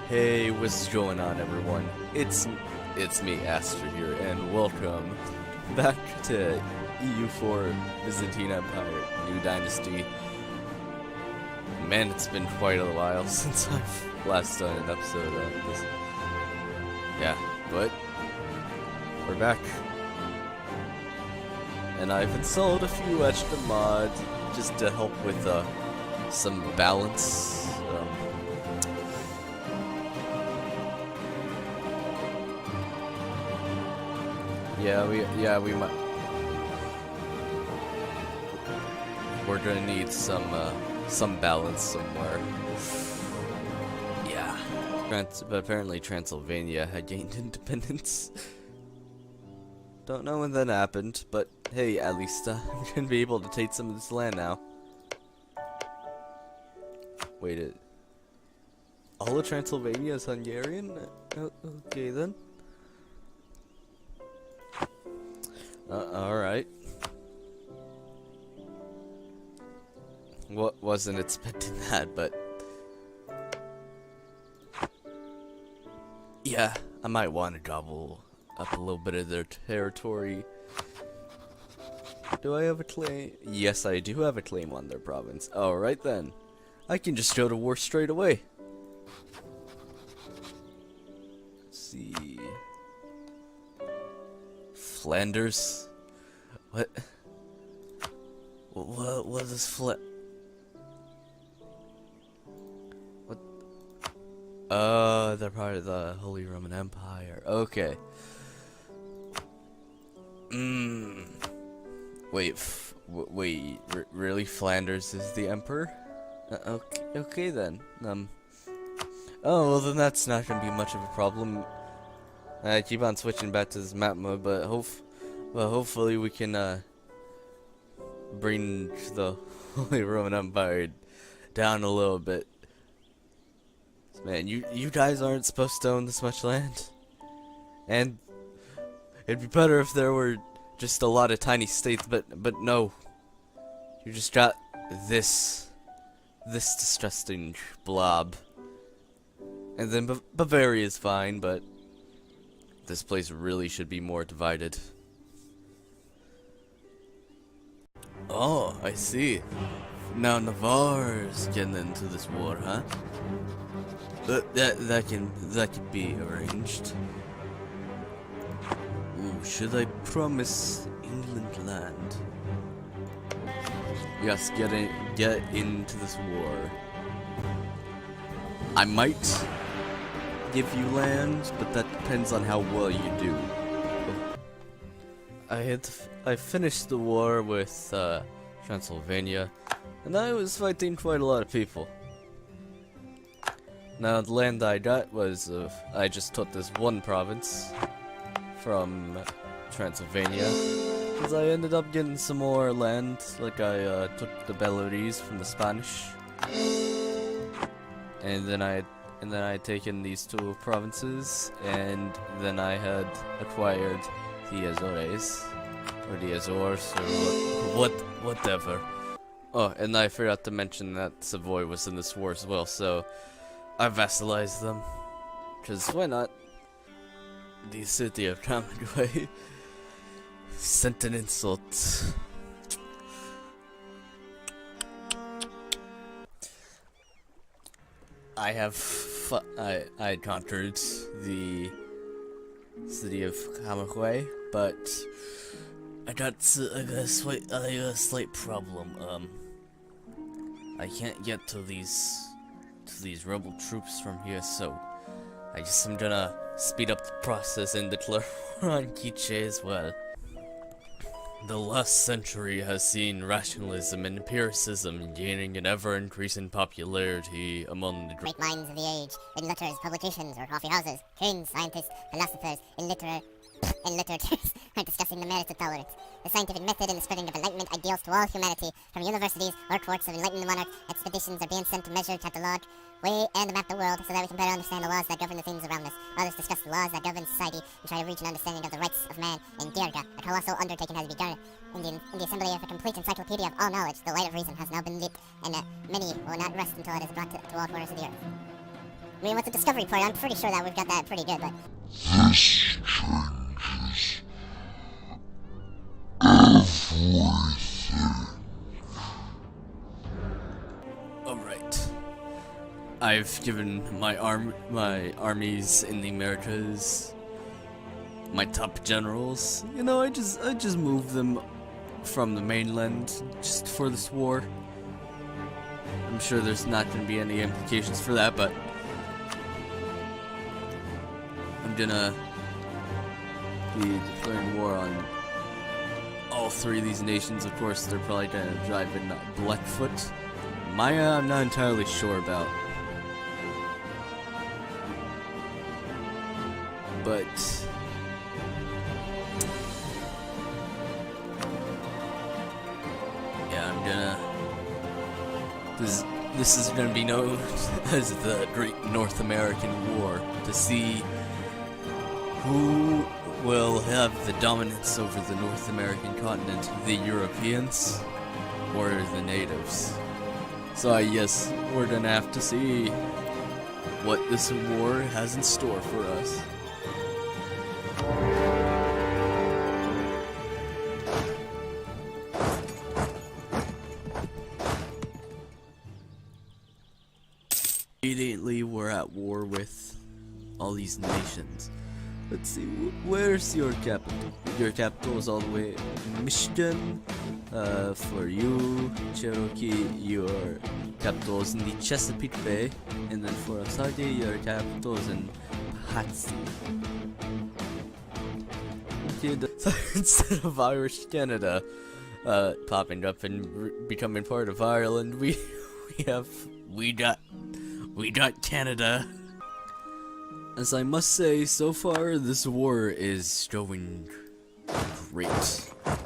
Hey, what's going on, everyone? It's me, Aster here, and welcome back to EU4 Byzantine Empire, New Dynasty. Man, it's been quite a while since I've last done an episode of this. Yeah, but we're back, and I've installed a few extra mods just to help with some balance. We might. We're gonna need some balance somewhere. Yeah. But apparently Transylvania had gained independence. Don't know when that happened, but hey, at least I'm gonna be able to take some of this land now. Wait, all of Transylvania is Hungarian? Okay then. Alright. Wasn't expecting that, but yeah, I might want to gobble up a little bit of their territory. Do I have a claim? Yes, I do have a claim on their province. Alright then. I can just go to war straight away. Let's see. Flanders? What is what? They're part of the Holy Roman Empire. Okay. Wait, really? Flanders is the emperor? Okay then. Oh, well then that's not gonna be much of a problem. I keep on switching back to this map mode, but hopefully we can bring the Holy Roman Empire down a little bit. Man, you guys aren't supposed to own this much land, and it'd be better if there were just a lot of tiny states, but no, you just got this disgusting blob. And then Bavaria is fine, but this place really should be more divided. Oh, I see. Now Navarre's getting into this war, huh? That can be arranged. Ooh, should I promise England land? Yes, get into this war. I might give you land, but that depends on how well you do. I finished the war with Transylvania, and I was fighting quite a lot of people. Now the land I got was I just took this one province from Transylvania, because I ended up getting some more land. Like I took the Belarus from the Spanish, and then I had taken these two provinces, and then I had acquired the Azores, or the Azores, or whatever. Oh, and I forgot to mention that Savoy was in this war as well, so I vassalized them, because why not? The city of Camagüey sent an insult. I conquered the city of Camagüey, but I got a slight problem. I can't get to these rebel troops from here, so I guess I'm gonna speed up the process and declare war on Quiche as well. The last century has seen rationalism and empiricism gaining an ever-increasing popularity among the great minds of the age, in letters, publications, or coffee houses. Kings, scientists, philosophers, and literatures are discussing the merits of tolerance, the scientific method in the spreading of Enlightenment ideals to all humanity. From universities or courts of enlightened monarch, expeditions are being sent to measure, catalog, weigh, and map the world so that we can better understand the laws that govern the things around us. Others discuss the laws that govern society and try to reach an understanding of the rights of man. In Dirga, a colossal undertaking has begun. In the assembly of a complete encyclopedia of all knowledge, the light of reason has now been lit, and many will not rest until it is brought to all corners of the earth. I mean, with the discovery part, I'm pretty sure that we've got that pretty good, but... This changes everything. Alright. I've given my armies in the Americas, my top generals, you know, I just moved them from the mainland just for this war. I'm sure there's not going to be any implications for that, but I'm gonna be declaring war on all three of these nations. Of course, they're probably gonna drive in Blackfoot. Maya, I'm not entirely sure about. But yeah, I'm gonna. This is gonna be known as the Great North American War, to see who will have the dominance over the North American continent, the Europeans or the natives. So I guess we're gonna have to see what this war has in store for us. Immediately we're at war with all these nations. Let's see, where's your capital? Your capital is all the way in Michigan. For you, Cherokee, your capital is in the Chesapeake Bay. And then for Osage, your capital is in Patsy. Okay, so instead of Irish Canada popping up and becoming part of Ireland, we got Canada. As I must say, so far this war is going great. I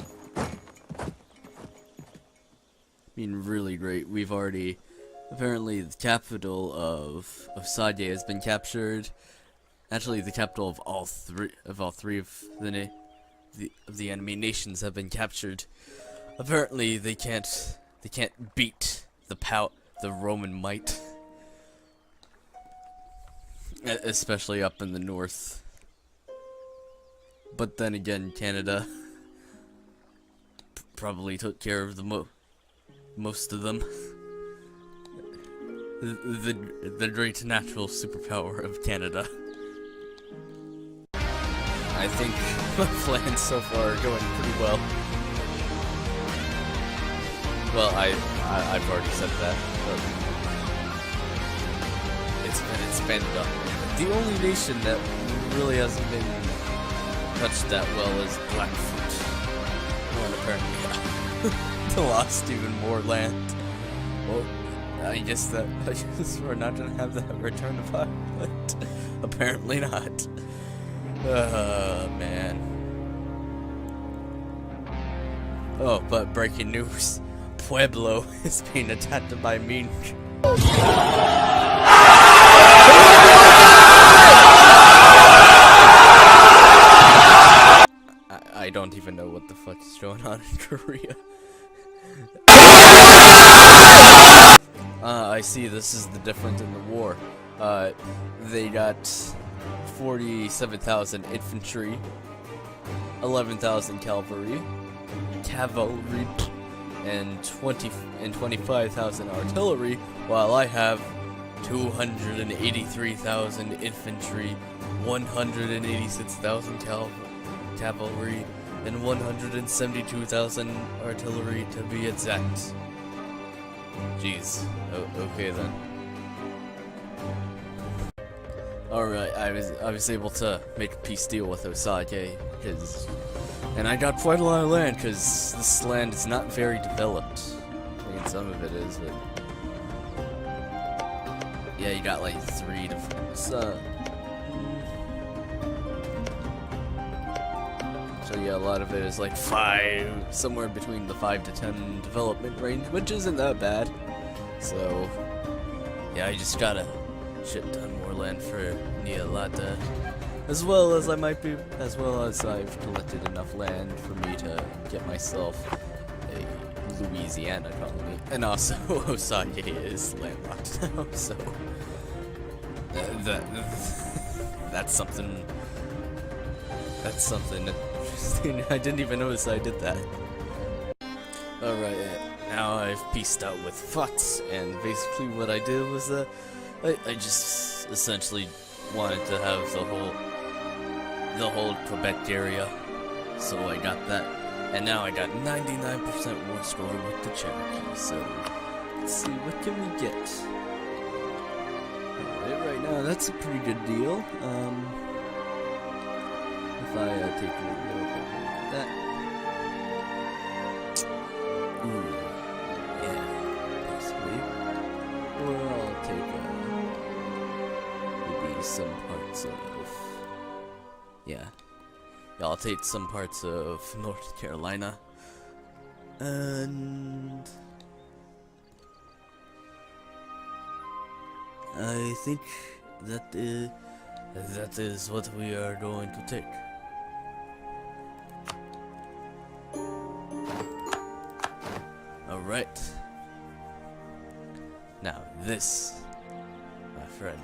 mean, really great. We've already, apparently, the capital of Sade has been captured. Actually, the capital of all three of the enemy nations have been captured. Apparently, they can't beat the Roman might. Especially up in the north. But then again, Canada probably took care of the most of them. The great natural superpower of Canada. I think my plans so far are going pretty well. Well, I've already said that, but it's been expanded on. The only nation that really hasn't been touched that well is Blackfoot. Well, apparently they lost even more land. Well, I guess we're not gonna have that return of Ireland. Apparently not. Man. Oh, but breaking news. Pueblo is being attacked by mean. I don't even know what the fuck is going on in Korea. I see, this is the difference in the war. They got 47,000 infantry, 11,000 cavalry, and 25,000 artillery, while I have 283,000 infantry, 186,000 cavalry, and 172,000 artillery to be exact. Jeez. Okay then. Alright, I was able to make a peace deal with Osage, and I got quite a lot of land, because this land is not very developed. I mean, some of it is, but yeah, you got like 3 to so yeah, a lot of it is like 5, somewhere between the 5 to 10 development range, which isn't that bad. So yeah, I just got a shit ton more land for Nialata, as well as I've collected enough land for me to get myself a Louisiana colony, and also Osage is landlocked now, so That's something. That's something interesting. I didn't even notice I did that. Alright, now I've pieced out with FUTs, and basically what I did was I just essentially wanted to have the whole Quebec area, so I got that, and now I got 99% war score with the Cherokee. So let's see, what can we get? Alright, right now that's a pretty good deal. If I take a little bit more of that. Ooh, yeah, possibly. Or I'll take maybe some parts of, yeah, I'll take some parts of North Carolina, and I think that is what we are going to take. Alright. Now this, my friend.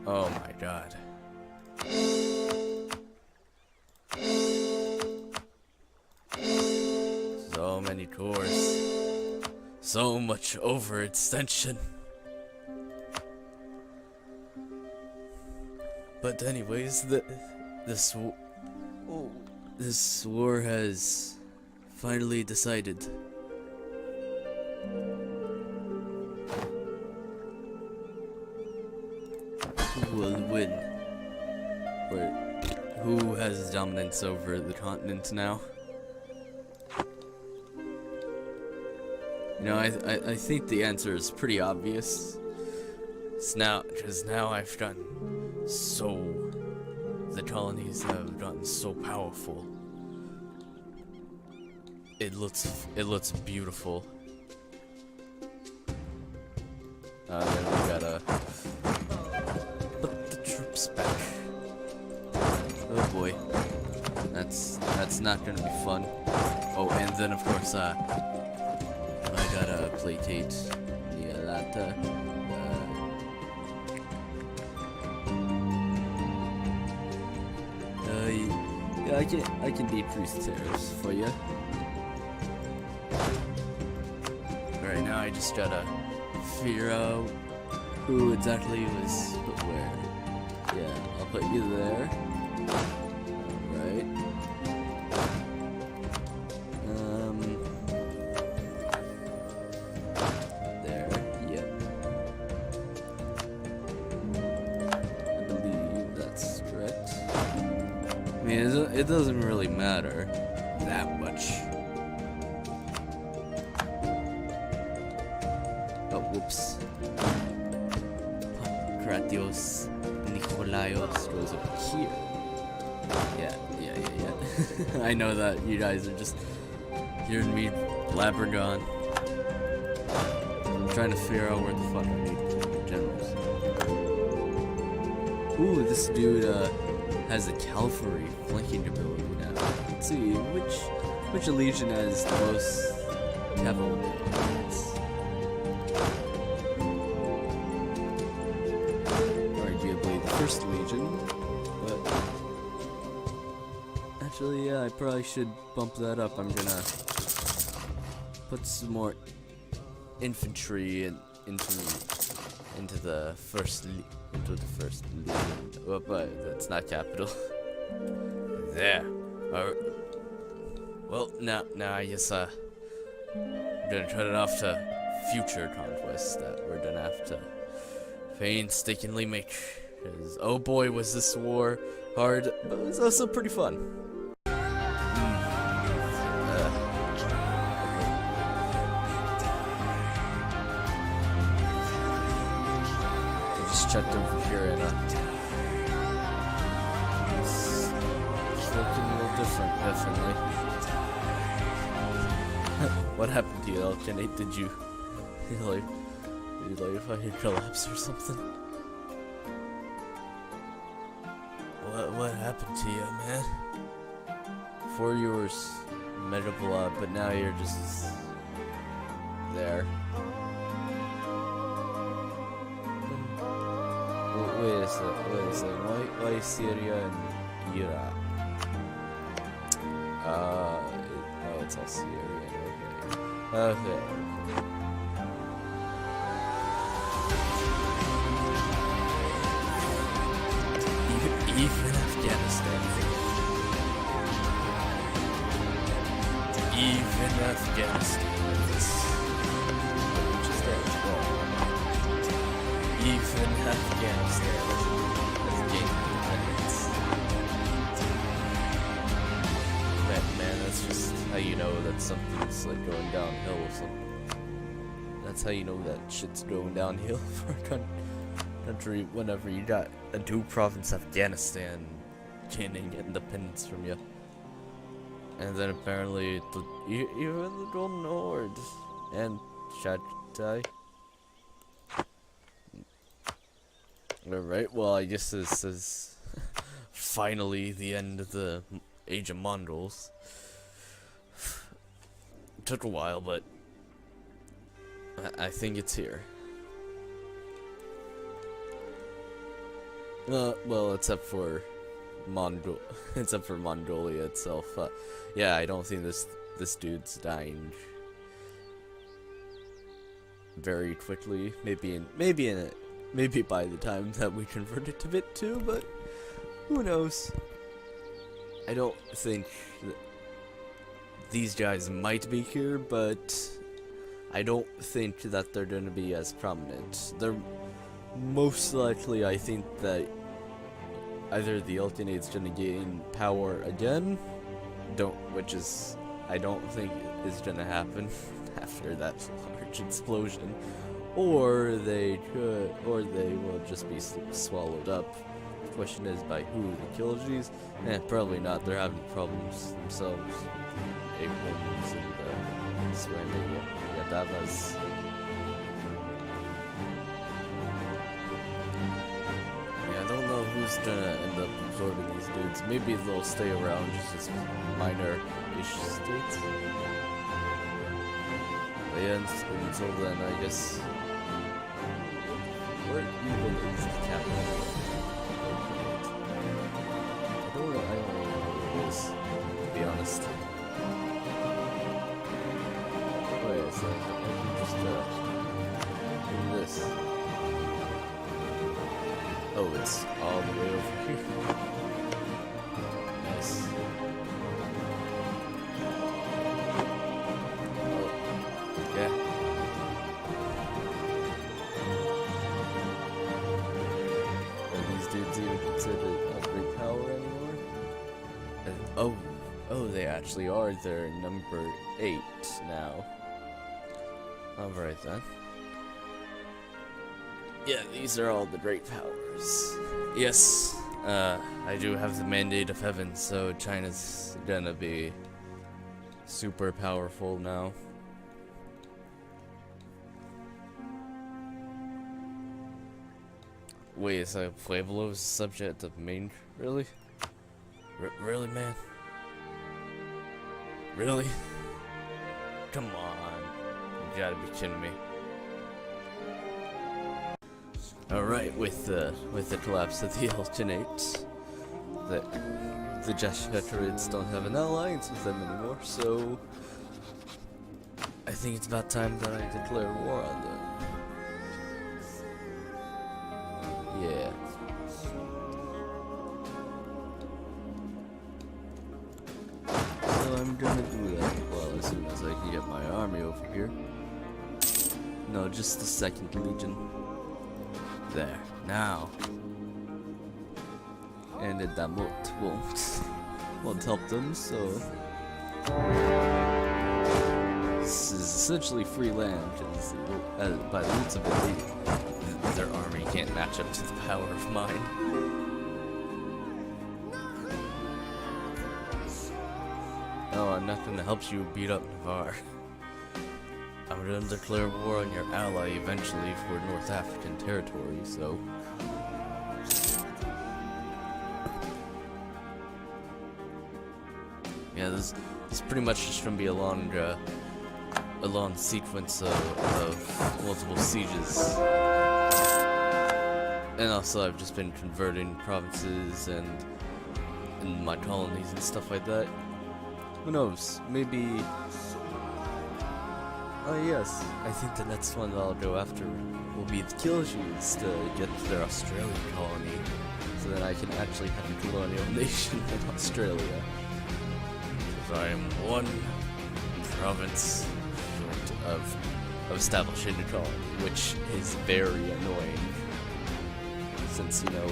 Oh my god. So many cores. So much overextension. But anyways, this war has finally decided. Who will win? Or who has dominance over the continent now? You know, I think the answer is pretty obvious. It's now, because now I've gotten the colonies have gotten so powerful. It looks beautiful. Then we gotta put the troops back. Oh boy, that's not gonna be fun. Oh, and then of course I gotta placate. Yeah, that. Yeah, I can decrease tariffs for you. Right now I just gotta figure out who exactly was put where. Yeah, I'll put you there. Alright. There, yep. I believe that's correct. I mean, it doesn't really matter that much. Oh, whoops. Pancratios Nikolaios goes over here. Yeah. I know that you guys are just hearing me blabbering on. I'm trying to figure out where the fuck I need to put the generals. Ooh, this dude has a cavalry flanking ability now. Let's see, which legion has the most cavalry? Arguably the first legion, but actually, yeah, I probably should bump that up. I'm gonna put some more infantry into the first legion. Oh, but that's not capital. There. Well, now I guess I'm gonna cut it off to future conquests that we're gonna have to painstakingly make. 'Cause, oh boy, was this war hard, but it was also pretty fun. Checked over here and it's looking a little different, definitely. What happened to you, Elkinate? Did you fucking collapse or something? What happened to you, man? Before you were mega blood, but now you're just there. wait a second. Why Syria and Iraq? Oh, it's all Syrian. Okay. Even Afghanistan. Even Afghanistan. Just as well. Even Afghanistan has gained independence. Man, that's just how you know that something's like going downhill or something. That's how you know that shit's going downhill for a country whenever you got a new province, Afghanistan, gaining independence from you. And then apparently even the Golden Horde and Chagatai. Alright, well I guess this is finally the end of the Age of Mongols. Took a while, but I think it's here. Well, except for Mongolia itself. Yeah, I don't think this dude's dying very quickly. Maybe by the time that we convert it to Bit 2, but who knows? I don't think that these guys might be here, but I don't think that they're gonna be as prominent. They're most likely, I think that either the Ultimate's gonna gain power again, which is I don't think is gonna happen after that large explosion, or they will just be swallowed up. The question is by who? The Khilgis? Probably not. They're having problems themselves. Abrams and surrounding Yadavas. Yeah, I don't know who's gonna end up absorbing these dudes. Maybe they'll stay around just as minor-ish states. But yeah, until then, I guess. Where even is the capital? I don't know where it is, to be honest. Wait a second, I can just do this. Oh, it's all the way over here. Nice. Oh, yeah. Are these dudes even considered a great power anymore? Oh, they actually are. They're number 8 now. Alright then. Yeah, these are all the great powers. Yes, I do have the mandate of heaven, so China's gonna be super powerful now. Wait, is Pueblo's subject of Maine? Really? Really, man? Really? Come on. You gotta be kidding me. Alright, with the collapse of the Ultimates, the Jesuits don't have an alliance with them anymore, so I think it's about time that I declare war on them. Yeah. So I'm gonna do that, well, as soon as I can get my army over here. No, just the 2nd Legion. There, now. And it won't help them, so this is essentially free land, because by the roots of it, their army can't match up to the power of mine. Oh, I'm not gonna help you beat up Navarre. I'm gonna declare war on your ally eventually for North African territory, so. Yeah, this is pretty much just gonna be a long sequence of multiple sieges. And also I've just been converting provinces and my colonies and stuff like that. Who knows? Maybe. Oh yes, I think the next one that I'll go after will be the Killshews to get their Australian colony, so that I can actually have a colonial nation in Australia. Because I am one province short of establishing a colony, which is very annoying. Since, you know,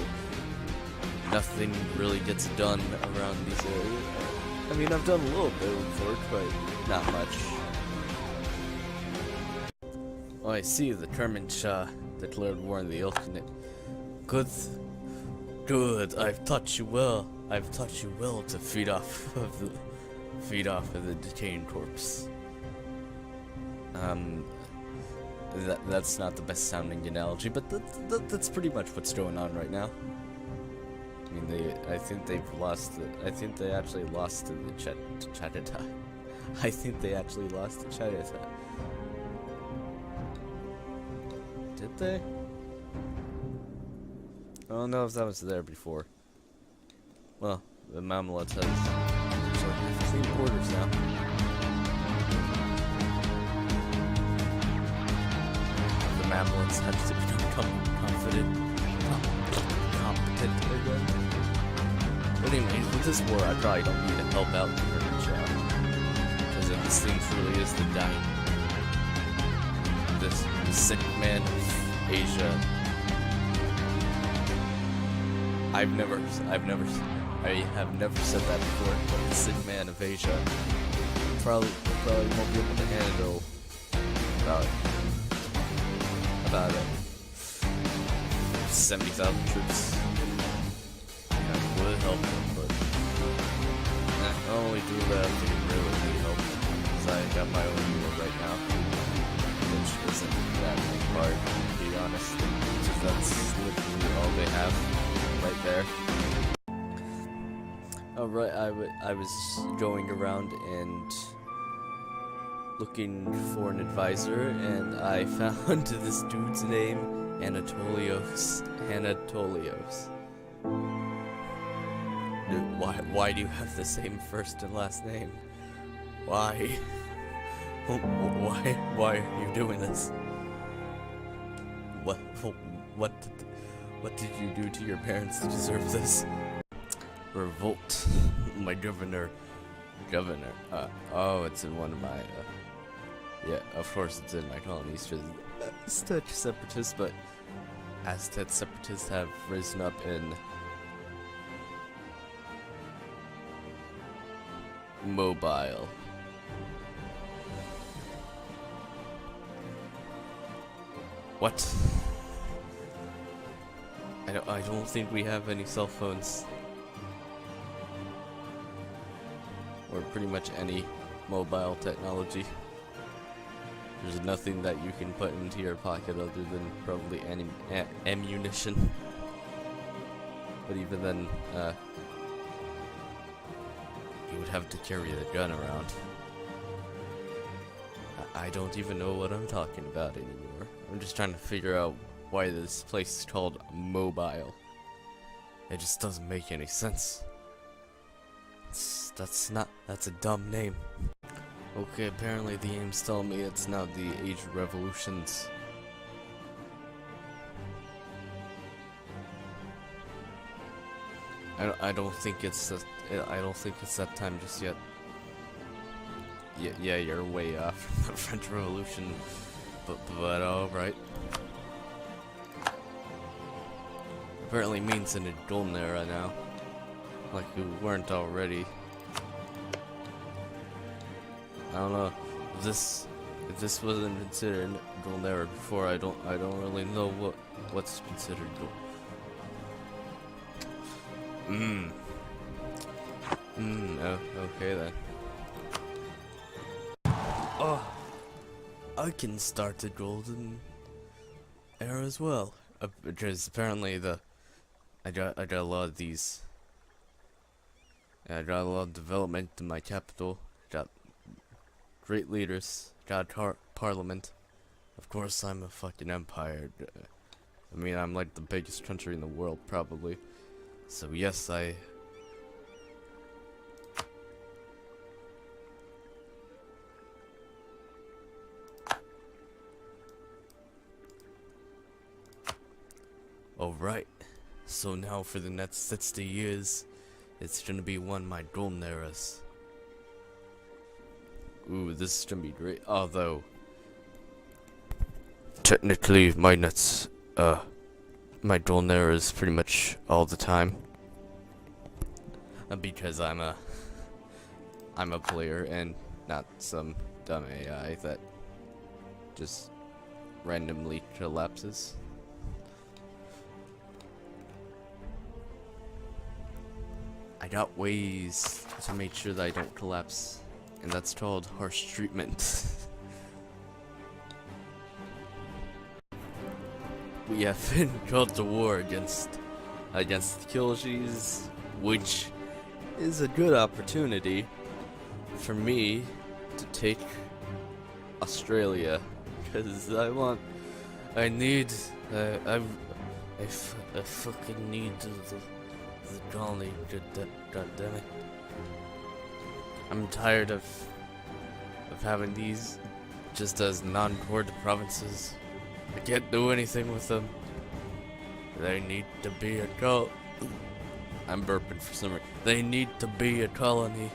nothing really gets done around these areas. I mean, I've done a little bit of work, but not much. Oh, I see. The Kerman Shah declared war on the Ilkhanate. Good. Good. I've taught you well. I've taught you well to feed off of the decaying corpse. That's not the best sounding analogy, but that's pretty much what's going on right now. I mean, I think they've lost. I think they actually lost to the Chatata. I think they actually lost to Chatata. Did they? I don't know if that was there before. Well, the Mamluks have clean borders now. The Mamluks have to become competent again. But anyways, with this war, I probably don't need to help out the Kerman Shah. Because if this thing truly is the dying, this sick man of Asia. I have never said that before, but the sick man of Asia probably won't be able to handle about 70,000 troops. Yeah, would help him, but I only do that if they really need help. Because I got my own war right now, which isn't that hard, to be honest. Because that's literally all they have right there. Alright, I was going around and looking for an advisor, and I found this dude's name, Anatolios. Dude, why do you have the same first and last name? Why? Why are you doing this? What did you do to your parents to deserve this? Revolt. My governor. Oh, it's in one of my, yeah, of course it's in my colonies, because Aztec separatists, but Aztec separatists have risen up in Mobile. What? I don't think we have any cell phones. Or pretty much any mobile technology. There's nothing that you can put into your pocket other than probably ammunition. But even then, you would have to carry the gun around. I don't even know what I'm talking about anymore. I'm just trying to figure out why this place is called Mobile. It just doesn't make any sense. That's a dumb name. Okay, apparently the game's telling me it's now the Age of Revolutions. I don't think it's that time just yet. Yeah, you're way off from the French Revolution, but alright. Apparently means in a golden era now, like we weren't already. I don't know if this wasn't considered golden era before. I don't really know what's considered golden. Okay then. Oh, I can start the golden era as well, because apparently I got a lot of these. I got a lot of development in my capital. Got great leaders. Got parliament. Of course, I'm a fucking empire. I mean, I'm like the biggest country in the world, probably. So yes, I... Alright, so now for the next 60 years, it's gonna be one of my golden eras. Ooh, this is gonna be great, although... Technically, my golden era is pretty much all the time. Because I'm a player and not some dumb AI that just randomly collapses. I got ways to make sure that I don't collapse, and that's called harsh treatment. We have been called to war against the Khilgis, which is a good opportunity for me to take Australia, because I fucking need the colony, god damn it. I'm tired of having these just as non-core provinces. I can't do anything with them. They need to be a I'm burping for some reason. They need to be a colony.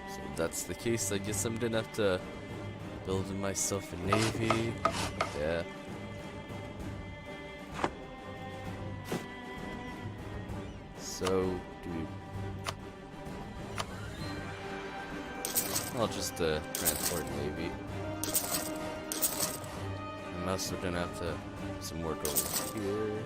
So if that's the case, I guess I'm gonna have to build myself a navy. Yeah. So, dude, I'll just transport navy. I'm also gonna have to some work over here.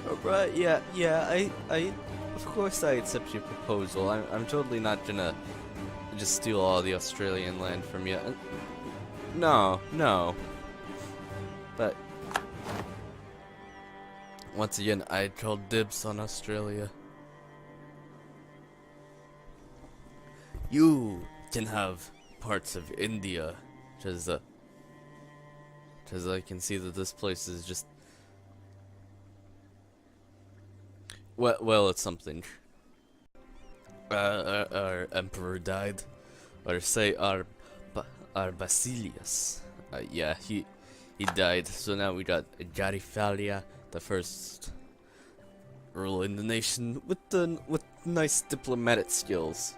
Alright, yeah, I of course I accept your proposal. I'm totally not gonna just steal all the Australian land from you. No. But once again, I called dibs on Australia. You can have parts of India, because I can see that this place is just well, it's something. Our emperor died, or say our Basilius. Yeah, he died. So now we got Garifalia, the first ruler in the nation with nice diplomatic skills.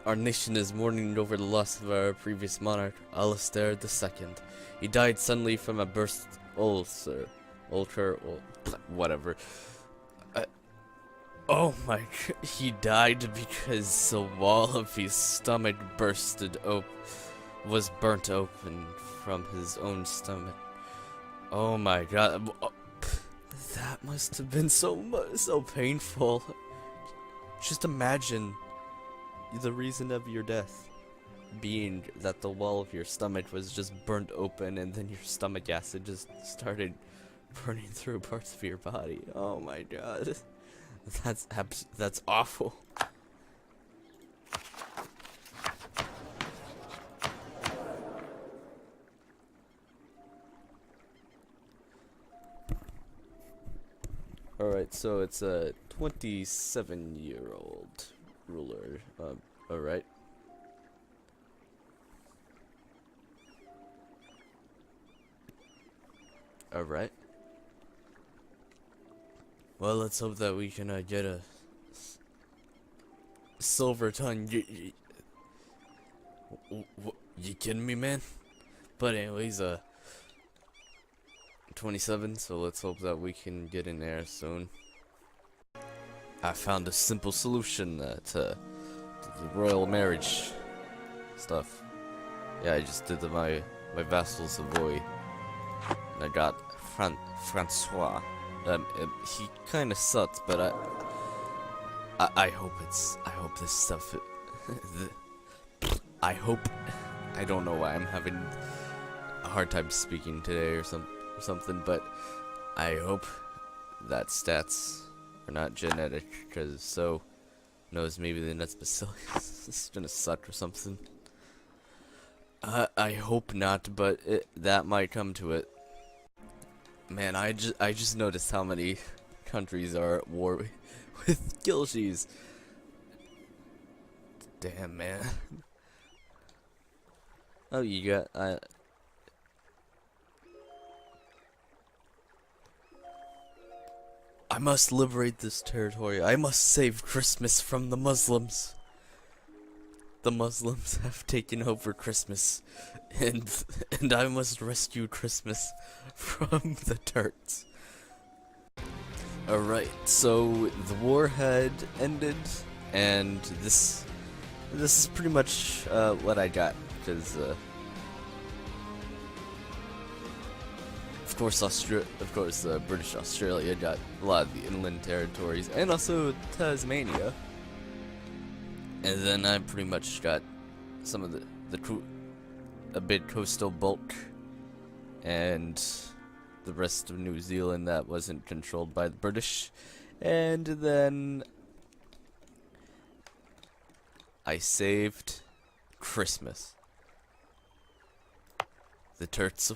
Our nation is mourning over the loss of our previous monarch, Alistair II. He died suddenly from a burst ulcer, whatever. Oh my! He died because the wall of his stomach was burnt open from his own stomach. Oh my god! That must have been so painful. Just imagine the reason of your death being that the wall of your stomach was just burnt open, and then your stomach acid just started burning through parts of your body. Oh my god. That's awful. Alright, so it's a 27-year-old ruler. Alright. Alright. Well, let's hope that we can get a silver tongue. You kidding me, man? But anyways, 27, so let's hope that we can get in there soon. I found a simple solution to the royal marriage stuff. Yeah, I just did my vassal Savoy, and I got Francois. He kind of sucks, but I hope this stuff. I don't know why I'm having a hard time speaking today or something, but I hope that stats Or not genetic, because so knows maybe the next bacillus is gonna suck or something. I hope not, but that might come to it. Man, I just noticed how many countries are at war with Gilshies. Damn, man. Oh, you got I must liberate this territory. I must save Christmas from the Muslims. The Muslims have taken over Christmas, and I must rescue Christmas from the Turks. Alright, so the war had ended, and this is pretty much what I got, because of course British Australia got a lot of the inland territories, and also Tasmania. And then I pretty much got some of a bit coastal bulk, and the rest of New Zealand that wasn't controlled by the British. And then I saved Christmas. The Turks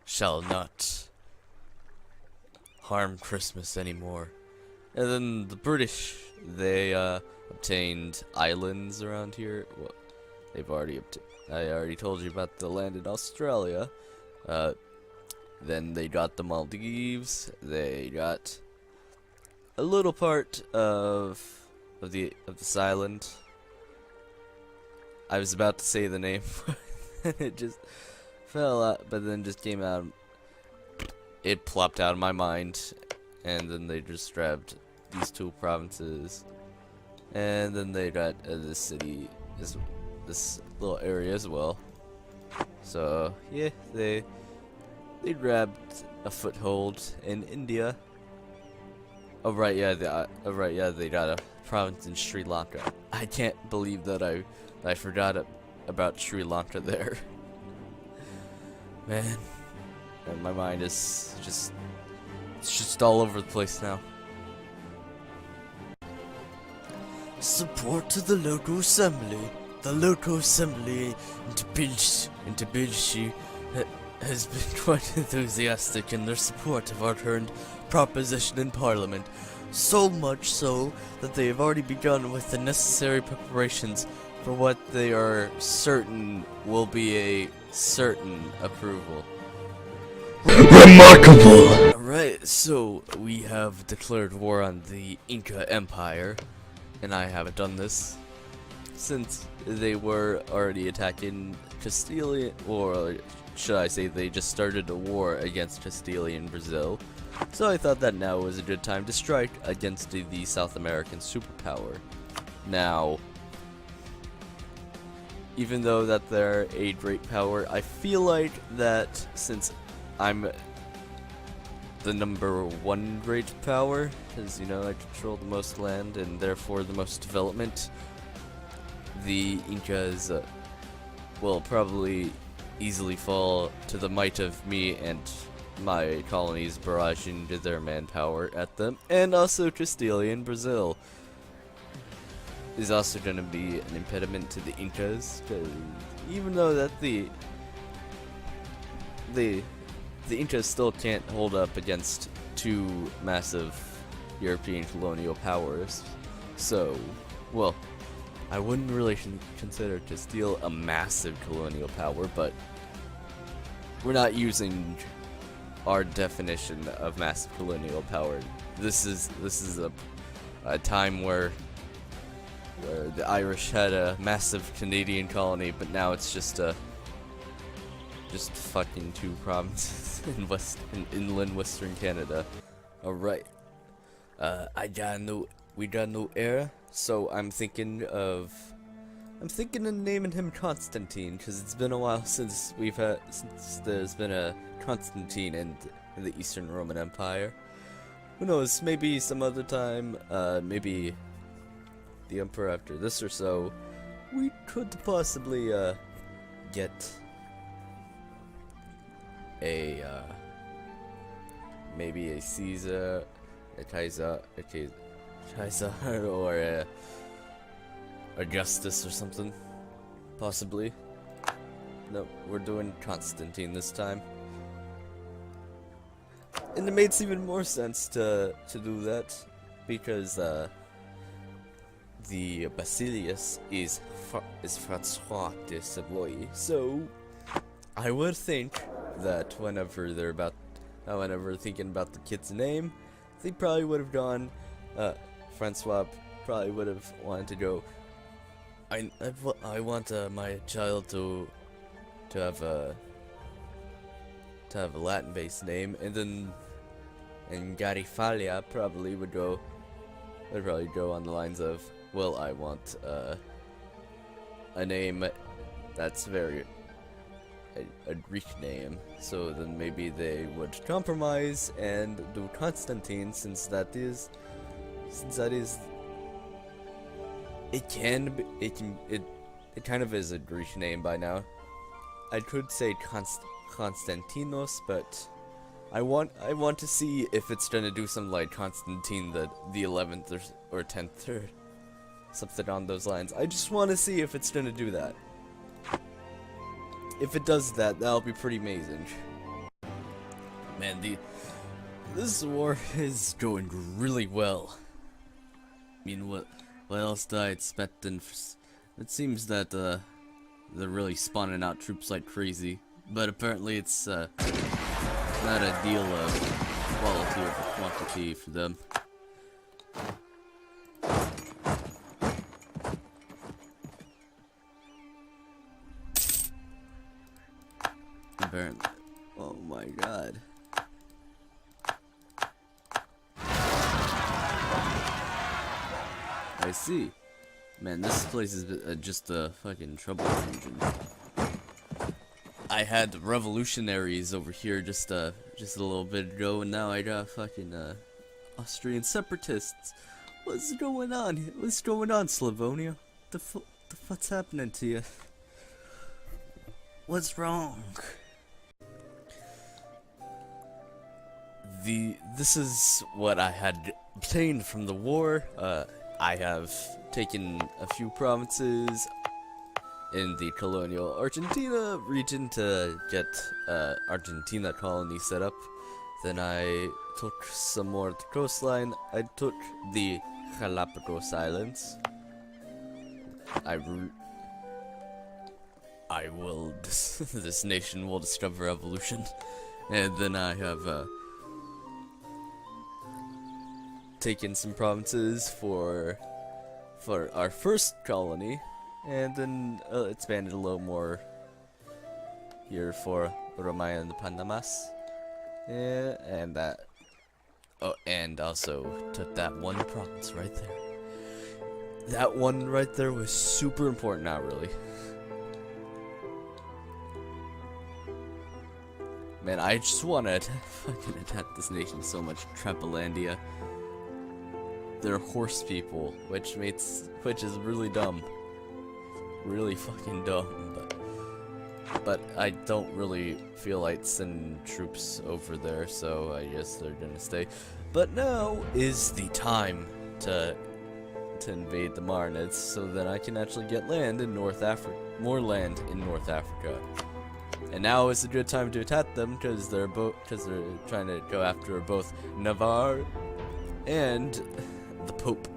shall not harm Christmas anymore. And then the British, they obtained islands around here. Well, I already told you about the land in Australia. Then they got the Maldives. They got a little part of this island. I was about to say the name, and it just fell out. But then just came out. It plopped out of my mind, and then they just grabbed these two provinces. And then they got this city, this little area as well. So yeah, they grabbed a foothold in India. Oh right, yeah, they got a province in Sri Lanka. I can't believe that I forgot about Sri Lanka there. Man, and my mind is just all over the place now. Support to the local assembly. The local assembly in Tbilisi has been quite enthusiastic in their support of our current proposition in Parliament. So much so that they have already begun with the necessary preparations for what they are certain will be a certain approval. Remarkable! Alright, so we have declared war on the Inca Empire. And I haven't done this since they were already attacking Castilian, or should I say they just started a war against Castilian Brazil. So I thought that now was a good time to strike against the South American superpower. Now, even though that they're a great power, I feel like that since I'm the #1 great power, because, you know, I control the most land and therefore the most development, the Incas will probably easily fall to the might of me and my colonies barraging their manpower at them. And also Castilian Brazil is also going to be an impediment to the Incas, because even though that the Incas still can't hold up against two massive European colonial powers. So, well, I wouldn't really consider Castile a massive colonial power, but we're not using our definition of massive colonial power. This is a time where the Irish had a massive Canadian colony, but now it's just fucking two provinces in inland Western Canada. Alright. We got a new era, so I'm thinking of naming him Constantine, because it's been a while since there's been a Constantine in the Eastern Roman Empire. Who knows, maybe some other time, maybe the emperor after this or so, we could possibly get maybe a Caesar, Kaiser or a Justice or something, possibly. No, we're doing Constantine this time. And it makes even more sense to do that, because the Basilius is Francois de Savoy. So I would think that whenever thinking about the kid's name, they probably would have gone. Francois probably would have wanted to go. I want my child to have a Latin-based name, and Garifalia probably would go on the lines of, well, I want a name that's very a Greek name. So then maybe they would compromise and do Constantine, since that is it kind of is a Greek name by now. I could say Konstantinos, but I want to see if it's gonna do something like Constantine the 11th or 10th or something on those lines. I just want to see if it's gonna do that. If it does that, that'll be pretty amazing. Man, this war is going really well. I mean, what else did I expect? And it seems that they're really spawning out troops like crazy, but apparently it's not a deal of quality over quantity for them. Apparently, oh my god. I see. Man, this place is just a fucking trouble region. I had revolutionaries over here just a little bit ago, and now I got fucking Austrian separatists. What's going on? What's going on, Slavonia? The fuck's happening to you? What's wrong? This is what I had obtained from the war. I have taken a few provinces in the Colonial Argentina region to get Argentina colony set up. Then I took some more of the coastline. I took the Galapagos Islands. This nation will discover evolution. And then I have taken some provinces for our first colony, and then expanded a little more here for Romania and the Panamas, and that. Oh, and also took that one province right there. That one right there was super important. Not really. Man, I just want to fucking attack this nation so much. Trepolandia. They're horse people, which is really dumb. Really fucking dumb, but I don't really feel like sending troops over there, so I guess they're gonna stay. But now is the time to invade the Marnids, so that I can actually get land in North Africa, more land in North Africa. And now is a good time to attack them, because they're trying to go after both Navarre and the Pope.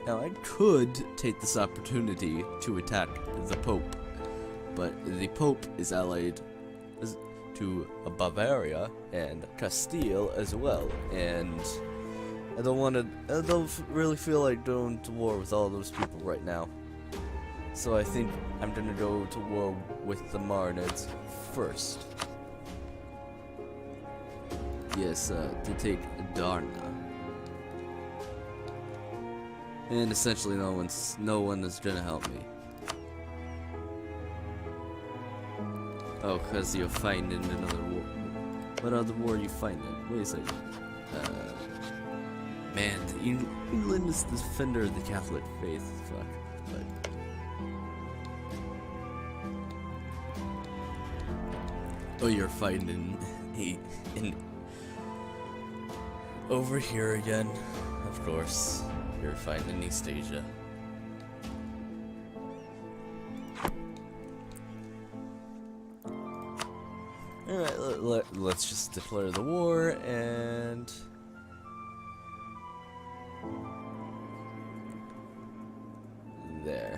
Now I could take this opportunity to attack the Pope, but the Pope is allied to Bavaria and Castile as well, and I don't really feel like going to war with all those people right now. So I think I'm gonna go to war with the Marnids first. Yes, to take Darna. And essentially no one is gonna help me. Oh, cause you're fighting in another war. What other war are you fighting in? Wait a second. Man, England is the defender of the Catholic faith. Fuck. But oh, you're fighting in over here again. Of course, you're fighting in East Asia. Alright, let's just declare the war and... there.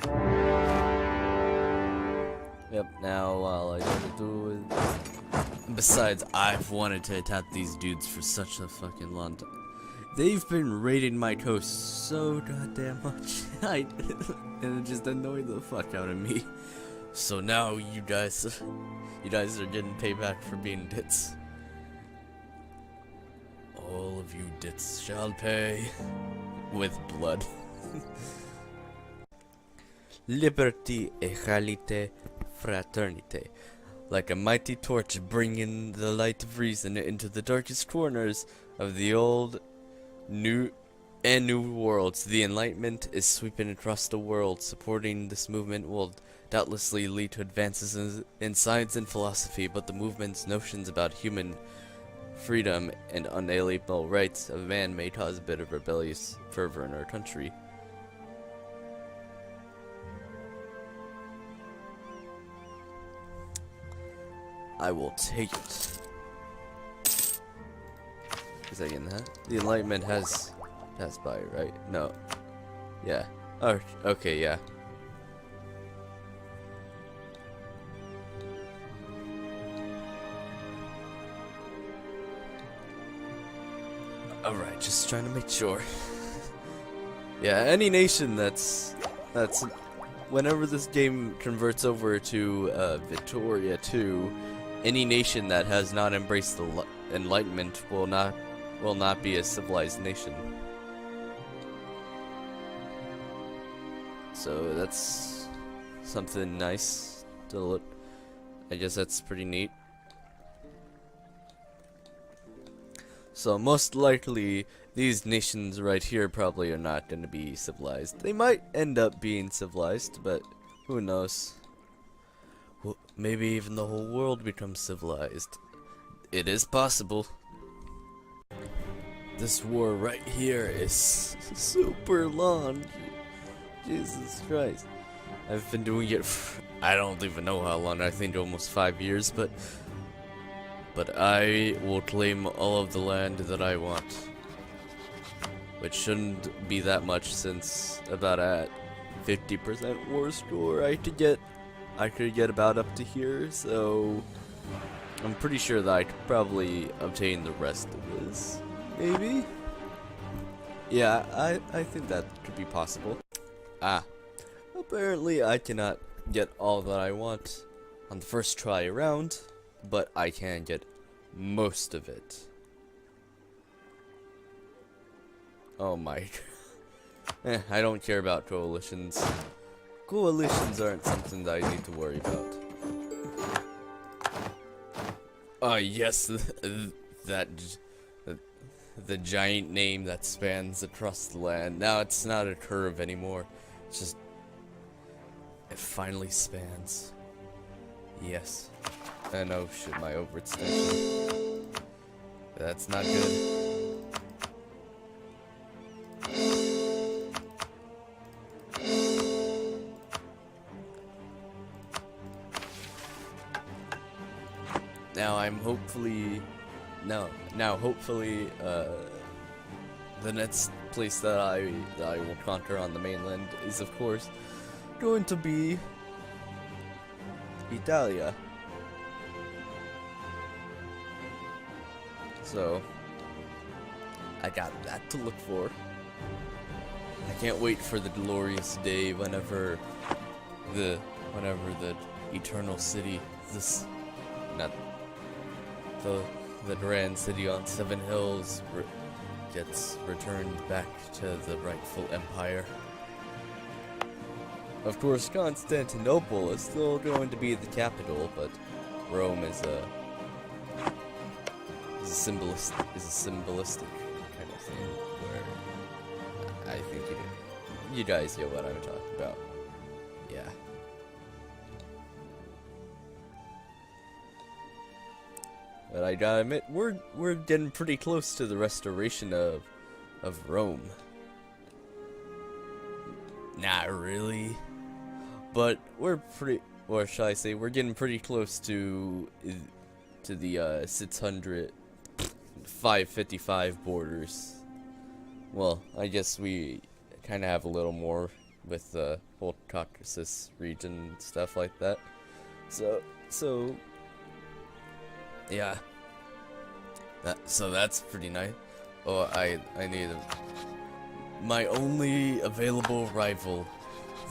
Yep, now all I gotta do is... Besides, I've wanted to attack these dudes for such a fucking long time. They've been raiding my coast so goddamn much. And it just annoyed the fuck out of me. So now you guys are getting payback for being dits. All of you dits shall pay with blood. Liberty, equalite, fraternite. Like a mighty torch bringing the light of reason into the darkest corners of the old, new worlds. The Enlightenment is sweeping across the world. Supporting this movement will doubtlessly lead to advances in science and philosophy, but the movement's notions about human freedom and unalienable rights of man may cause a bit of rebellious fervor in our country. I will take it. Is that getting that? The Enlightenment has passed by, right? No. Yeah. Oh, okay, yeah. Alright, just trying to make sure. Yeah, any nation that's whenever this game converts over to Victoria 2, any nation that has not embraced the Enlightenment will not be a civilized nation. So that's something nice to look. I guess that's pretty neat. So most likely, these nations right here probably are not going to be civilized. They might end up being civilized, but who knows? Well, maybe even the whole world becomes civilized. It is possible. This war right here is super long. Jesus Christ. I've been doing it for, I don't even know how long, I think almost 5 years, but I will claim all of the land that I want. Which shouldn't be that much, since about at 50% war score I could get about up to here, so I'm pretty sure that I could probably obtain the rest of this. Maybe? Yeah, I think that could be possible. Apparently I cannot get all that I want on the first try around, but I can get most of it. Oh my. I don't care about coalitions. Coalitions aren't something that I need to worry about. Yes, the giant name that spans across the land. Now it's not a curve anymore. It's just, it finally spans. Yes. And oh shit, my overextension. That's not good. Now hopefully the next place that I will conquer on the mainland is of course going to be Italia. So I got that to look for. I can't wait for the glorious day whenever the eternal city, the grand city on 7 hills gets returned back to the rightful empire. Of course, Constantinople is still going to be the capital, but Rome is a symbolistic kind of thing, where I think you guys know what I'm talking about. Yeah. but I gotta admit, we're getting pretty close to the restoration of Rome. Not really, but we're pretty, or shall I say, we're getting pretty close to the 555 borders. Well, I guess we kind of have a little more with the whole Caucasus region and stuff like that. So yeah. So that's pretty nice. Oh, I need my only available rival,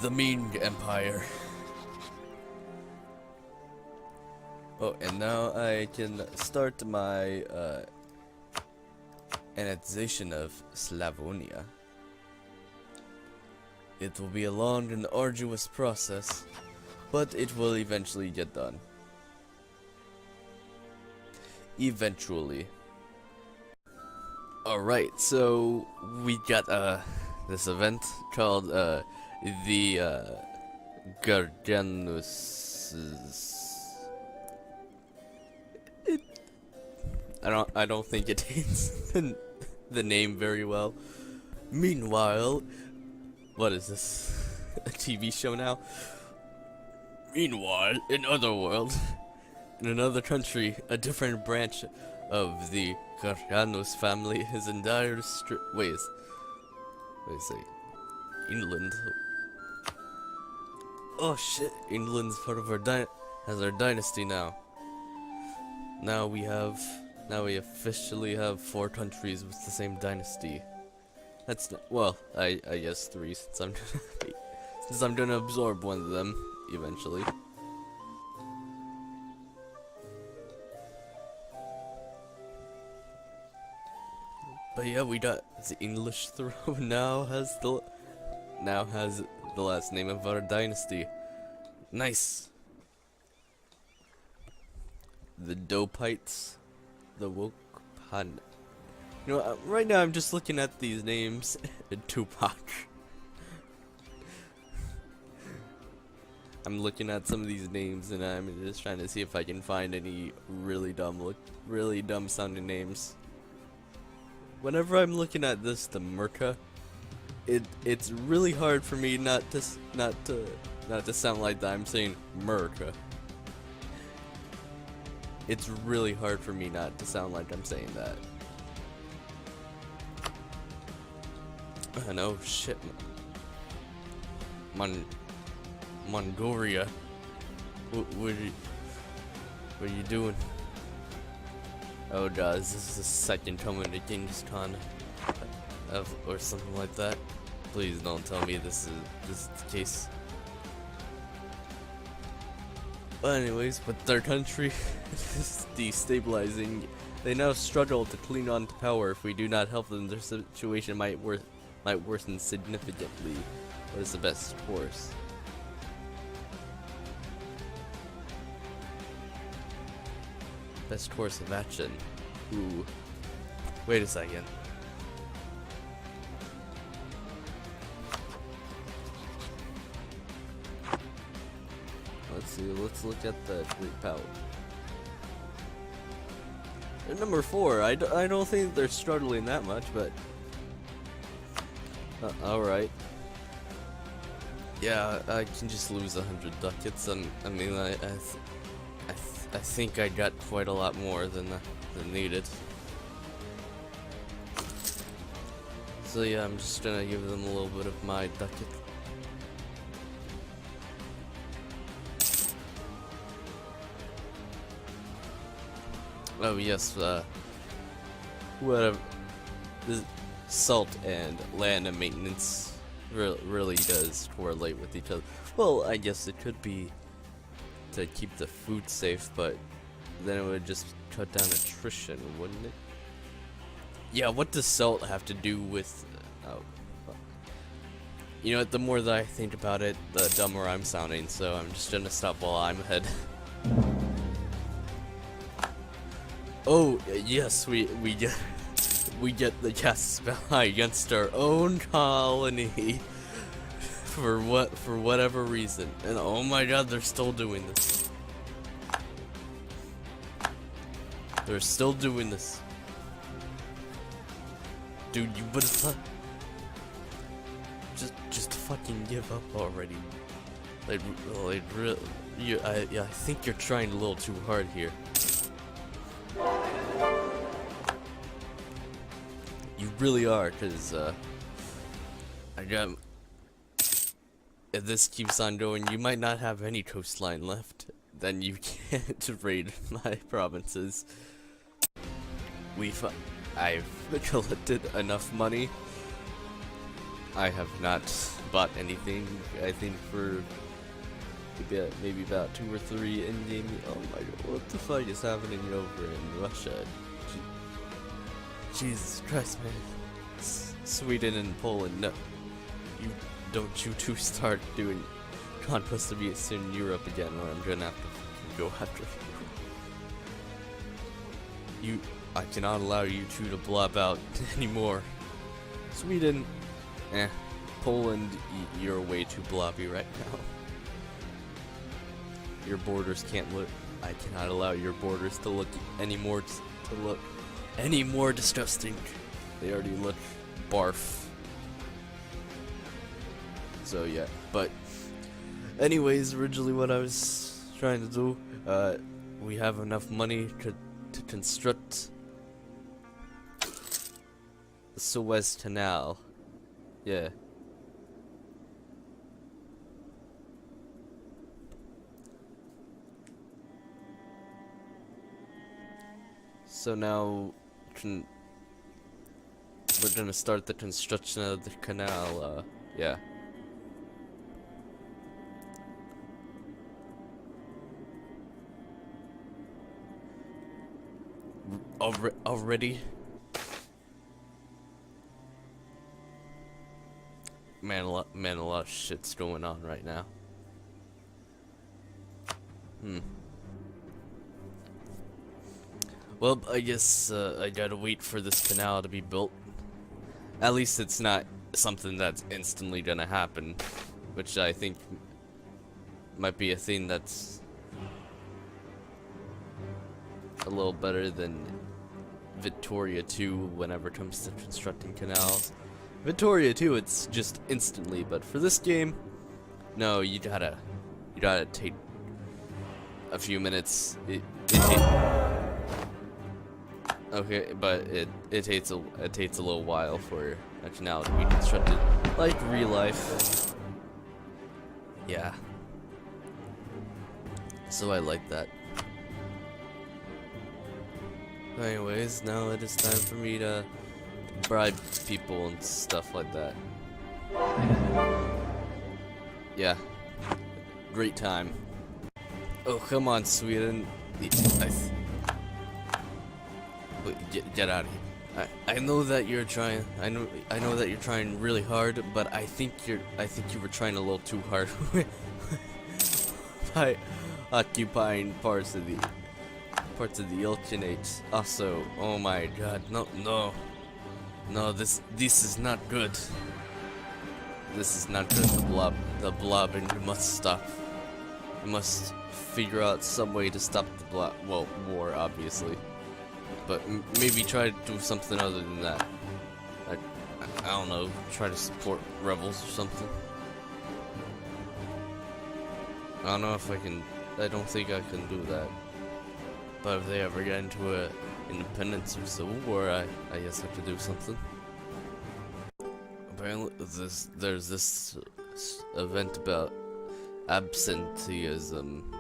the Ming Empire. Oh, and now I can start my annexation of Slavonia. It will be a long and arduous process, but it will eventually get done. Eventually. Alright, so we got this event called the Garganus. I don't think it hits the name very well. Meanwhile, what is this? A TV show now? Meanwhile, in other world, in another country, a different branch of the Garganus family is in dire wait a second. England. Oh shit! England's part of our has our dynasty now. Now we officially have 4 countries with the same dynasty. That's not, well, I guess 3 since I'm gonna absorb one of them eventually. But yeah, we got the English throne now has the last name of our dynasty. Nice. The Dopites, the Wokpan. You know, right now I'm just looking at these names. Tupac. I'm looking at some of these names and I'm just trying to see if I can find any really dumb sounding names. Whenever I'm looking at this, the Merca, it's really hard for me not to sound like that. I'm saying Merca. It's really hard for me not to sound like I'm saying that. I know, shit. Mongolia. What are you doing? Oh god, is this the second coming to Genghis Khan? Or something like that? Please don't tell me this is the case. But anyways, with their country destabilizing, they now struggle to cling on to power. If we do not help them, their situation might worsen significantly. What is the best course? Best course of action. Ooh. Wait a second. Let's see, let's look at the Great Power. They're number 4. I don't think they're struggling that much, but alright. Yeah, I can just lose 100 ducats. I mean, I think I got quite a lot more than needed. So yeah, I'm just gonna give them a little bit of my ducat. Oh yes, whatever. This salt and land and maintenance really does correlate with each other. Well, I guess it could be to keep the food safe, but then it would just cut down attrition, wouldn't it? Yeah, what does salt have to do with... you know what, the more that I think about it, the dumber I'm sounding, so I'm just gonna stop while I'm ahead. Oh, yes, we get the cast spell against our own colony. For whatever reason. And oh my god, they're still doing this. They're still doing this. Dude, you would have just fucking give up already. I think you're trying a little too hard here. You really are, cause if this keeps on going, you might not have any coastline left. Then you can't raid my provinces. I've collected enough money. I have not bought anything. I think for maybe about 2 or 3 in-game. Oh my god, what the fuck is happening over in Russia? Jesus Christ, man. Sweden and Poland, no. Don't you two start doing conquest of Eastern Europe again, or I'm gonna have to go after you. I cannot allow you two to blob out anymore. Sweden, Poland, you're way too blobby right now. Your borders can't look. I cannot allow your borders to look any more disgusting. They already look barf. So yeah, but anyways, originally what I was trying to do, we have enough money to construct the Suez Canal. Yeah. So now we're gonna start the construction of the canal, yeah. Already? Man, a lot of shit's going on right now. Well, I guess I gotta wait for this canal to be built. At least it's not something that's instantly gonna happen, which I think might be a thing that's a little better than Victoria 2 whenever it comes to constructing canals. Victoria 2, it's just instantly, but for this game, no, you gotta take a few minutes. Okay, but it takes a little while for a canal to be constructed, like real life. Yeah. So I like that. Anyways, now it is time for me to bribe people and stuff like that. Yeah. Great time. Oh, come on, Sweden. Wait, get out of here. I know that you're trying. I know that you're trying really hard, but I think you were trying a little too hard by occupying parts of the Ilkhanate. Also, oh my god, no, this is not good. This is not good. The blobbing must stop. We must figure out some way to stop the war, obviously. But maybe try to do something other than that. I don't know, try to support rebels or something. I don't know if I can. I don't think I can do that. But if they ever get into a independence or civil war, I guess I could do something. Apparently, there's this event about absenteeism.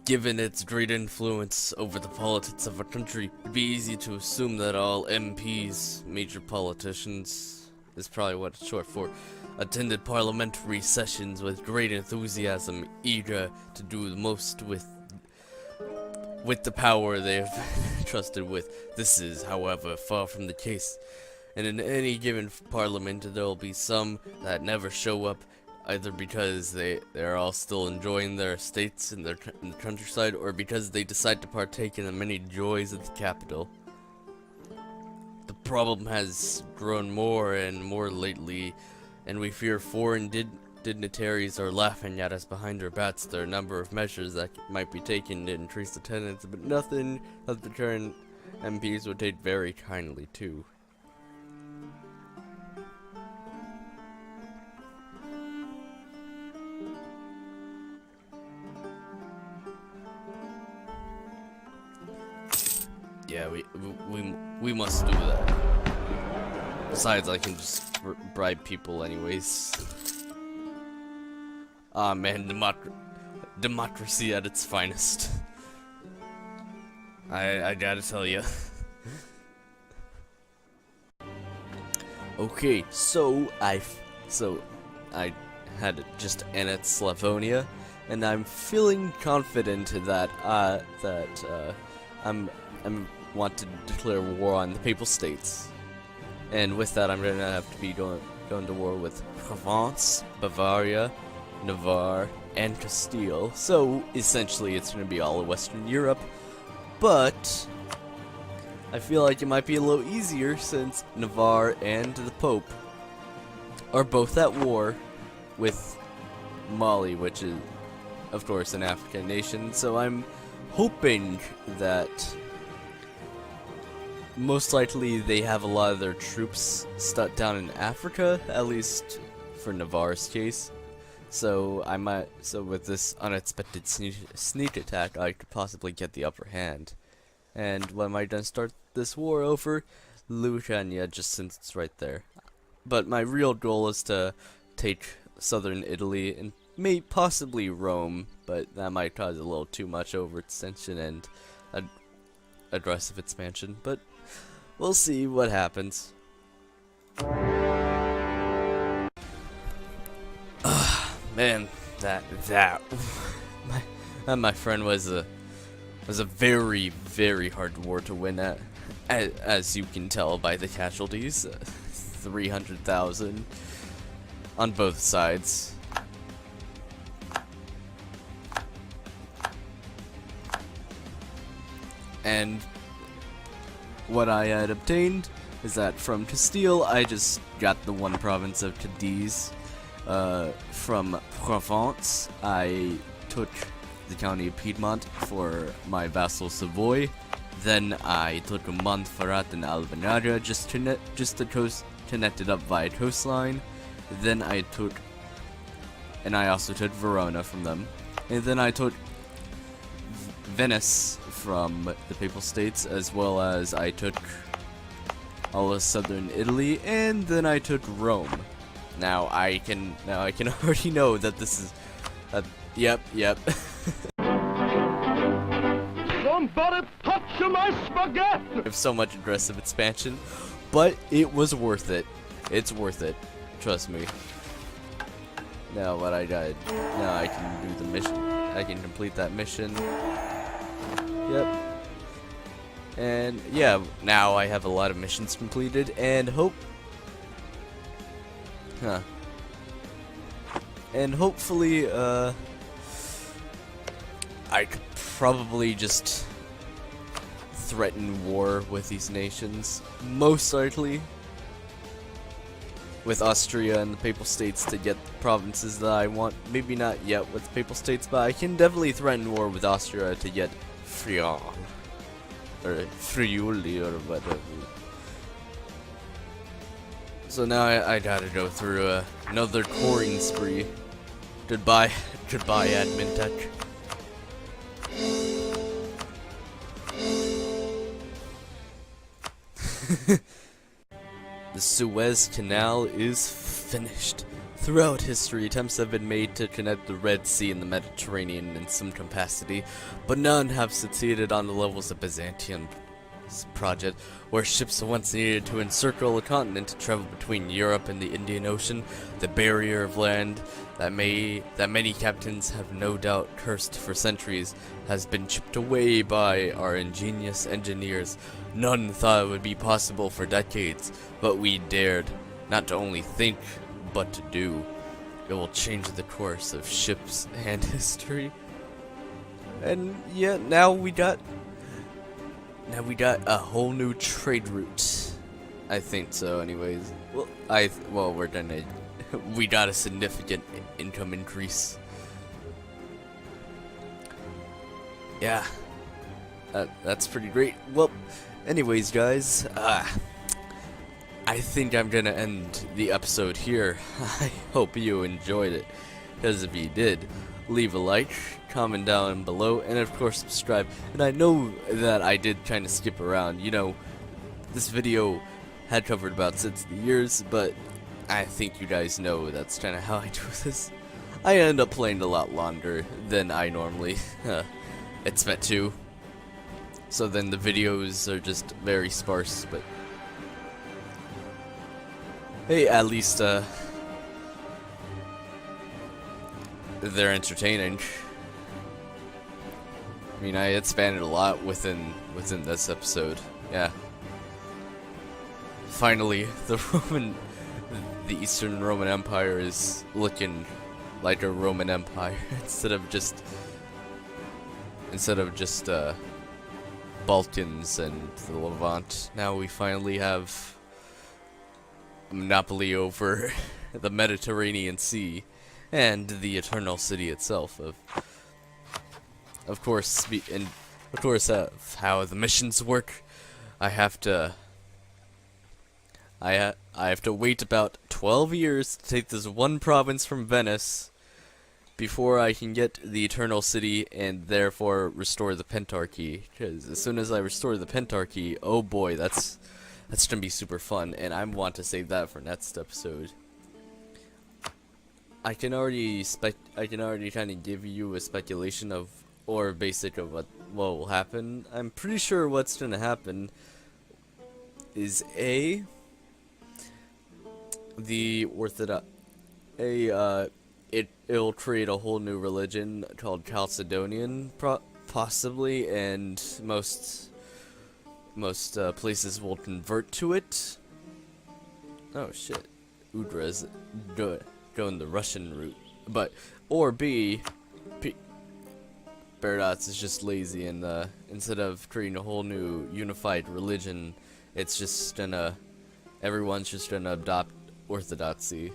Given its great influence over the politics of a country, it'd be easy to assume that all MPs, major politicians, is probably what it's short for, attended parliamentary sessions with great enthusiasm, eager to do the most with the power they have trusted with. This is, however, far from the case. And in any given parliament, there will be some that never show up, either because they're all still enjoying their estates in the countryside, or because they decide to partake in the many joys of the capital. The problem has grown more and more lately, and we fear foreign dignitaries are laughing at us behind our backs. There are a number of measures that might be taken to increase attendance, but nothing that the current MPs would take very kindly to. Yeah, we must do that. Besides, I can just bribe people anyways. Ah man, democracy at its finest. I gotta tell you. Okay, so I had just annexed Slavonia, and I'm feeling confident that I'm want to declare war on the Papal States, and with that I'm gonna have to be going to war with Provence, Bavaria, Navarre, and Castile. So essentially, it's gonna be all of Western Europe, but I feel like it might be a little easier since Navarre and the Pope are both at war with Mali, which is, of course, an African nation. So I'm hoping that most likely they have a lot of their troops stuck down in Africa, at least for Navarre's case. So with this unexpected sneak attack, I could possibly get the upper hand. And when am I gonna start this war over? Lucania, just since it's right there. But my real goal is to take southern Italy and possibly Rome, but that might cause a little too much overextension and aggressive expansion. But we'll see what happens. Man, that my friend was a very, very hard war to win at, as you can tell by the casualties, 300,000 on both sides. And what I had obtained is that from Castile, I just got the one province of Cadiz. From Provence, I took the county of Piedmont for my vassal Savoy. Then I took Montferrat and Albanada just to connect it up via coastline. Then I also took Verona from them. And then I took Venice from the Papal States, as well as I took all of southern Italy, and then I took Rome. Now I can already know that this is yep. Somebody touch my spaghetti! I have so much aggressive expansion, but it was worth it. It's worth it. Trust me. Now what I got? Now I can do the mission. I can complete that mission. Yep. And yeah, now I have a lot of missions completed, and hopefully, I could probably just threaten war with these nations, most likely with Austria and the Papal States to get the provinces that I want. Maybe not yet with the Papal States, but I can definitely threaten war with Austria to get Friuli or whatever. So now I gotta go through another coring spree. Goodbye, admin tech. The Suez Canal is finished. Throughout history, attempts have been made to connect the Red Sea and the Mediterranean in some capacity, but none have succeeded on the levels of Byzantine project, where ships once needed to encircle a continent to travel between Europe and the Indian Ocean. The barrier of land that many captains have no doubt cursed for centuries has been chipped away by our ingenious engineers. None thought it would be possible for decades, but we dared, not to only think, but to do. It will change the course of ships and history. And yeah, now we got a whole new trade route. I think so anyways. Well, we're gonna we got a significant income increase. Yeah, that's pretty great. Well, anyways, guys, I think I'm gonna end the episode here. I hope you enjoyed it, because if you did, leave a like, comment down below, and of course subscribe. And I know that I did kind of skip around, you know, this video had covered about 60 years, but I think you guys know that's kind of how I do this. I end up playing a lot longer than I normally expect to, so then the videos are just very sparse, but hey, at least they're entertaining. I mean, I expanded a lot within this episode. Yeah. Finally, the Eastern Roman Empire is looking like a Roman Empire instead of just Balkans and the Levant. Now we finally have a monopoly over the Mediterranean Sea and the Eternal City itself. Of course, how the missions work. I have to wait about 12 years to take this one province from Venice before I can get the Eternal City and therefore restore the Pentarchy. Because as soon as I restore the Pentarchy, oh boy, that's gonna be super fun, and I want to save that for next episode. I can already kind of give you a speculation of, or basic of what will happen. I'm pretty sure what's gonna happen is the Orthodox, it'll create a whole new religion called Chalcedonian, possibly, and most places will convert to it. Oh shit, Udra's going the Russian route, or B, Paradox is just lazy, and instead of creating a whole new unified religion, it's just everyone's just gonna adopt Orthodoxy.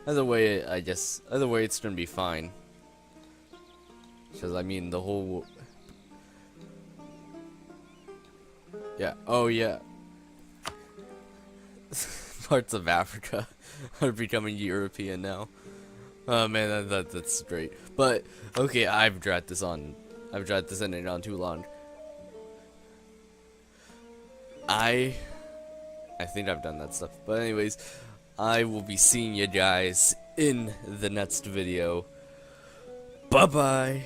Either way, it's gonna be fine. Because I mean, the whole, yeah, oh yeah, parts of Africa are becoming European now. Oh man, that's great. But okay, I've dragged this ending on too long. I think I've done that stuff. But anyways, I will be seeing you guys in the next video. Bye bye.